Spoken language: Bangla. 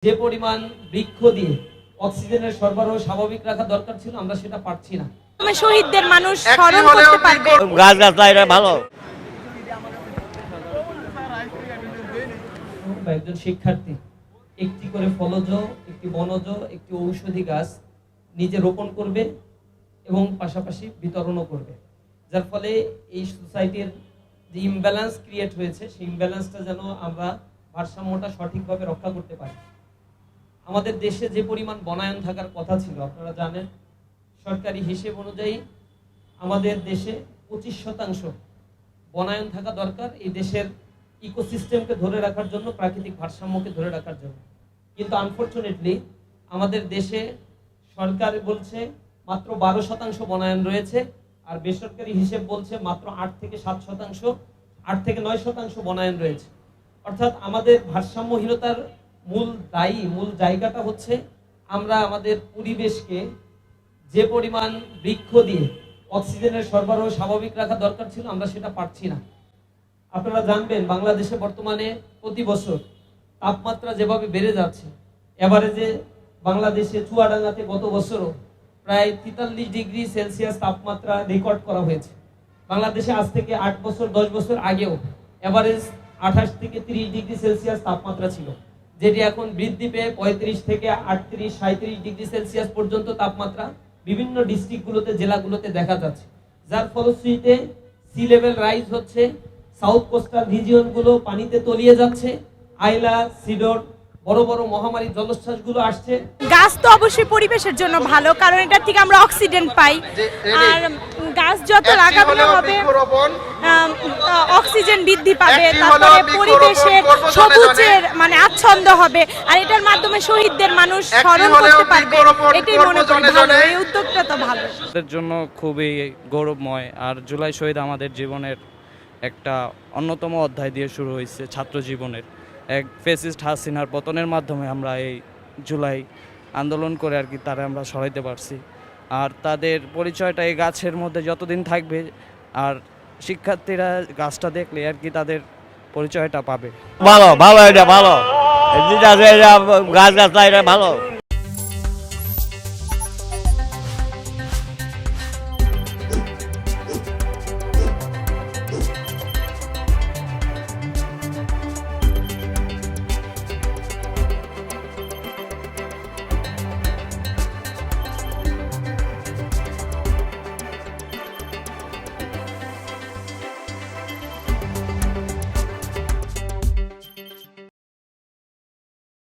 যে পরিমাণ বৃক্ষ দিয়ে অক্সিজেনের সরবরাহ স্বাভাবিক রাখা দরকার ছিল আমরা সেটা পারছি না। শহীদদের মানুষ স্মরণ করতে পারবে। গাছ গাছটা ভালো। একজন শিক্ষার্থী একটি করে ফলজ, একটি বনজ, একটি ঔষধি গাছ নিজে রোপণ করবে এবং পাশাপাশি বিতরণও করবে, যার ফলে এই সোসাইটির যে ইমব্যালেন্স ক্রিয়েট হয়েছে সেই ইমব্যালেন্সটা যেন আমরা ভারসাম্যটা সঠিকভাবে রক্ষা করতে পারি। আমাদের দেশে যে পরিমাণ বনায়ন থাকার কথা ছিল আপনারা জানেন, সরকারি হিসেব অনুযায়ী আমাদের দেশে 25% বনায়ন থাকা দরকার এই দেশের ইকোসিস্টেমকে ধরে রাখার জন্য, প্রাকৃতিক ভারসাম্যকে ধরে রাখার জন্য। কিন্তু আনফরচুনেটলি আমাদের দেশে সরকার বলছে মাত্র 12% বনায়ন রয়েছে, আর বেসরকারি হিসেব বলছে মাত্র 8 থেকে 7%, 8 থেকে 9% বনায়ন রয়েছে। অর্থাৎ আমাদের ভারসাম্যহীনতার মূল জায়গাটা হচ্ছে আমরা আমাদের পরিবেশকে যে পরিমাণ বৃক্ষ দিয়ে অক্সিজেনের সরবরাহ স্বাভাবিক রাখা দরকার ছিল আমরা সেটা পারছি না। আপনারা জানবেন বাংলাদেশে বর্তমানে প্রতি বছর তাপমাত্রা যেভাবে বেড়ে যাচ্ছে, এভারেজে বাংলাদেশে চুয়াডাঙ্গাতে গত বছরও প্রায় 43 ডিগ্রি সেলসিয়াস তাপমাত্রা রেকর্ড করা হয়েছে। বাংলাদেশে আজ থেকে 8 বছর 10 বছর আগেও এভারেজ 28 থেকে 30 ডিগ্রি সেলসিয়াস তাপমাত্রা ছিল, যেটি এখন বৃদ্ধি পেয়ে 35 থেকে 38 37 ডিগ্রি সেলসিয়াস পর্যন্ত তাপমাত্রা বিভিন্ন ডিস্ট্রিক্টগুলোতে, জেলাগুলোতে দেখা যাচ্ছে। যার ফলশ্রুতিতে সি লেভেল রাইজ হচ্ছে, সাউথ কোস্টাল রিজিয়নগুলো পানিতে তলিয়ে যাচ্ছে, আইলা, সিডর, বড় বড় মহামারী জলোচ্ছ্বাসগুলো আসছে। গাছ তো অবশ্যই পরিবেশের জন্য ভালো, কারণ এটা থেকে আমরা অক্সিজেন পাই। আর গাছ যত লাগানো হবে অক্সিজেন বৃদ্ধি পাবে, তারপরে পরিবেশের সবুজের আচ্ছন্দ হবে, আর এটার মাধ্যমে শহীদদের মানুষ স্মরণ করতে পারবে। এটাই মনে করি ভালো, এই উদ্যোগটা তো ভালো। আমাদের জন্য খুবই গৌরবময়। আর জুলাই শহীদ আমাদের জীবনের একটা অন্যতম অধ্যায় দিয়ে শুরু হয়েছে, ছাত্র জীবনের এক ফ্যাসিস্ট হাসিনার পতনের মাধ্যমে আমরা এই জুলাই আন্দোলন করে আর কি তারা আমরা সরাইতে পারছি। আর তাদের পরিচয়টা এই গাছের মধ্যে যতদিন থাকবে, আর শিক্ষার্থীরা গাছটা দেখলে আর কি তাদের পরিচয়টা পাবে। ভালো ভালো, এটা ভালো, গাছ গাছটা এটা ভালো।